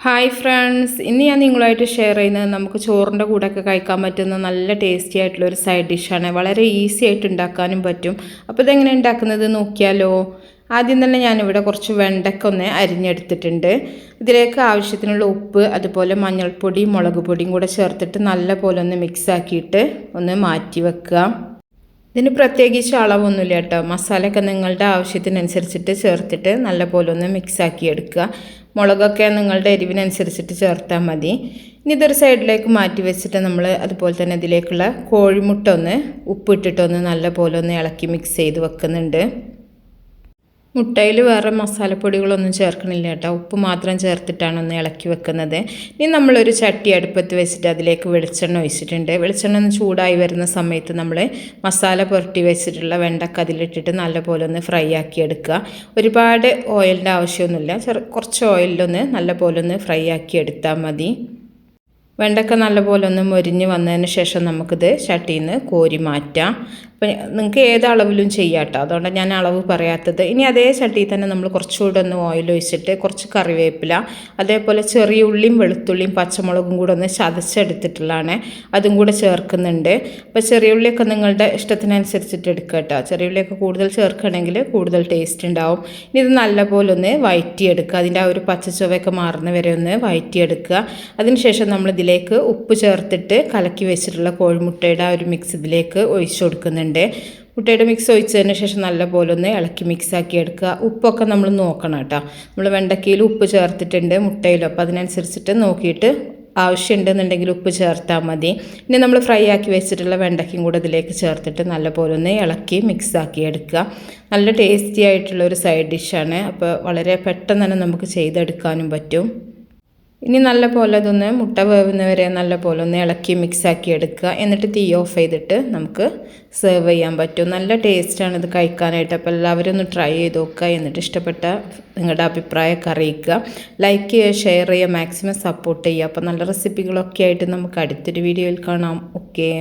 Hi friends, ഇന്ന് ഞാൻ നിങ്ങളുമായിട്ട് ഷെയർ ചെയ്യുന്നത് നമുക്ക് ചോറിൻ്റെ കൂടെയൊക്കെ കഴിക്കാൻ പറ്റുന്ന നല്ല ടേസ്റ്റി ആയിട്ടുള്ള ഒരു സൈഡ് ഡിഷാണ്. വളരെ ഈസി ആയിട്ട് ഉണ്ടാക്കാനും പറ്റും. അപ്പോൾ ഇതെങ്ങനെ ഉണ്ടാക്കുന്നത് നോക്കിയാലോ. ആദ്യം തന്നെ ഞാനിവിടെ കുറച്ച് വെണ്ടയ്ക്ക ഒന്ന് അരിഞ്ഞെടുത്തിട്ടുണ്ട്. ഇതിലേക്ക് ആവശ്യത്തിനുള്ള ഉപ്പ്, അതുപോലെ മഞ്ഞൾപ്പൊടി, മുളക് പൊടിയും കൂടെ ചേർത്തിട്ട് നല്ല പോലെ ഒന്ന് മിക്സ് ആക്കിയിട്ട് ഒന്ന് മാറ്റി വെക്കുക. ഇതിന് പ്രത്യേകിച്ച് അളവൊന്നുമില്ല കേട്ടോ. മസാലയൊക്കെ നിങ്ങളുടെ ആവശ്യത്തിനനുസരിച്ചിട്ട് ചേർത്തിട്ട് നല്ലപോലെ ഒന്ന് മിക്സാക്കി എടുക്കുക. മുളകൊക്കെ നിങ്ങളുടെ എരിവിനനുസരിച്ചിട്ട് ചേർത്താൽ മതി. ഇനി ഇതൊരു സൈഡിലേക്ക് മാറ്റി വെച്ചിട്ട് നമ്മൾ അതുപോലെ തന്നെ ഇതിലേക്കുള്ള കോഴിമുട്ട ഒന്ന് ഉപ്പിട്ടിട്ടൊന്ന് നല്ലപോലെ ഒന്ന് ഇളക്കി മിക്സ് ചെയ്ത് വെക്കുന്നുണ്ട്. മുട്ടയിൽ വേറെ മസാലപ്പൊടികളൊന്നും ചേർക്കണില്ല കേട്ടോ. ഉപ്പ് മാത്രം ചേർത്തിട്ടാണ് ഒന്ന് ഇളക്കി വെക്കുന്നത്. ഇനി നമ്മളൊരു ചട്ടി അടുപ്പത്ത് വെച്ചിട്ട് അതിലേക്ക് വെളിച്ചെണ്ണ ഒഴിച്ചിട്ടുണ്ട്. വെളിച്ചെണ്ണ ഒന്ന് ചൂടായി വരുന്ന സമയത്ത് നമ്മൾ മസാല പുരട്ടി വെച്ചിട്ടുള്ള വെണ്ടക്ക അതിലിട്ടിട്ട് നല്ലപോലെ ഒന്ന് ഫ്രൈ ആക്കി എടുക്കുക. ഒരുപാട് ഓയിലിൻ്റെ ആവശ്യമൊന്നുമില്ല. കുറച്ച് ഓയിലൊന്ന് നല്ലപോലെ ഒന്ന് ഫ്രൈ ആക്കി എടുത്താൽ മതി. വെണ്ടക്ക നല്ലപോലെ ഒന്ന് മൊരിഞ്ഞ് വന്നതിന് ശേഷം നമുക്കിത് ചട്ടിയിൽ നിന്ന് കോരി മാറ്റാം. അപ്പം നിങ്ങൾക്ക് ഏത് അളവിലും ചെയ്യാം കേട്ടോ. അതുകൊണ്ടാണ് ഞാൻ അളവ് പറയാത്തത്. ഇനി അതേ ചട്ടിയിൽ തന്നെ നമ്മൾ കുറച്ചുകൂടെ ഒന്ന് ഓയിൽ ഒഴിച്ചിട്ട് കുറച്ച് കറിവേപ്പില, അതേപോലെ ചെറിയ ഉള്ളിയും വെളുത്തുള്ളിയും പച്ചമുളകും കൂടെ ഒന്ന് ചതച്ചെടുത്തിട്ടുള്ളതാണ്, അതും കൂടെ ചേർക്കുന്നുണ്ട്. അപ്പോൾ ചെറിയ ഉള്ളിയൊക്കെ നിങ്ങളുടെ ഇഷ്ടത്തിനനുസരിച്ചിട്ട് എടുക്കുക കേട്ടോ. ചെറിയ ഉള്ളിയൊക്കെ കൂടുതൽ ചേർക്കുകയാണെങ്കിൽ കൂടുതൽ ടേസ്റ്റ് ഉണ്ടാവും. ഇനി ഇത് നല്ലപോലെ ഒന്ന് വഴറ്റിയെടുക്കുക. അതിൻ്റെ ആ ഒരു പച്ചച്ചുവയൊക്കെ മാറുന്ന വരെ ഒന്ന് വഴറ്റിയെടുക്കുക. അതിനുശേഷം നമ്മൾ ഇതിലേക്ക് ഉപ്പ് ചേർത്തിട്ട് കലക്കി വെച്ചിട്ടുള്ള കോഴിമുട്ടയുടെ ആ ഒരു മിക്സ് ഇതിലേക്ക് ഒഴിച്ചു കൊടുക്കുന്നുണ്ട്. മുട്ടയുടെ മിക്സ് ഒഴിച്ചതിന് ശേഷം നല്ലപോലെ ഒന്ന് ഇളക്കി മിക്സാക്കി എടുക്കുക. ഉപ്പൊക്കെ നമ്മൾ നോക്കണം കേട്ടോ. നമ്മൾ വെണ്ടക്കയിൽ ഉപ്പ് ചേർത്തിട്ടുണ്ട്, മുട്ടയിലും. അപ്പോൾ അതിനനുസരിച്ചിട്ട് നോക്കിയിട്ട് ആവശ്യമുണ്ടെന്നുണ്ടെങ്കിൽ ഉപ്പ് ചേർത്താൽ മതി. ഇനി നമ്മൾ ഫ്രൈ ആക്കി വെച്ചിട്ടുള്ള വെണ്ടയ്ക്കും കൂടെ ഇതിലേക്ക് ചേർത്തിട്ട് നല്ലപോലെ ഒന്ന് ഇളക്കി മിക്സാക്കി എടുക്കുക. നല്ല ടേസ്റ്റി ആയിട്ടുള്ളൊരു സൈഡ് ഡിഷാണ്. അപ്പോൾ വളരെ പെട്ടെന്ന് തന്നെ നമുക്ക് ചെയ്തെടുക്കാനും പറ്റും. ഇനി നല്ല പോലെ അതൊന്ന് മുട്ട വേവുന്നവരെ നല്ല പോലെ ഒന്ന് ഇളക്കി മിക്സാക്കി എടുക്കുക. എന്നിട്ട് തീ ഓഫ് ചെയ്തിട്ട് നമുക്ക് സെർവ് ചെയ്യാൻ പറ്റും. നല്ല ടേസ്റ്റാണ് ഇത് കഴിക്കാനായിട്ട്. അപ്പോൾ എല്ലാവരും ഒന്ന് ട്രൈ ചെയ്ത് നോക്കുക. എന്നിട്ട് ഇഷ്ടപ്പെട്ട നിങ്ങളുടെ അഭിപ്രായമൊക്കെ അറിയിക്കുക. ലൈക്ക് ചെയ്യുക, ഷെയർ ചെയ്യുക, മാക്സിമം സപ്പോർട്ട് ചെയ്യുക. അപ്പോൾ നല്ല റെസിപ്പികളൊക്കെ ആയിട്ട് നമുക്ക് അടുത്തൊരു വീഡിയോയിൽ കാണാം. ഓക്കെ.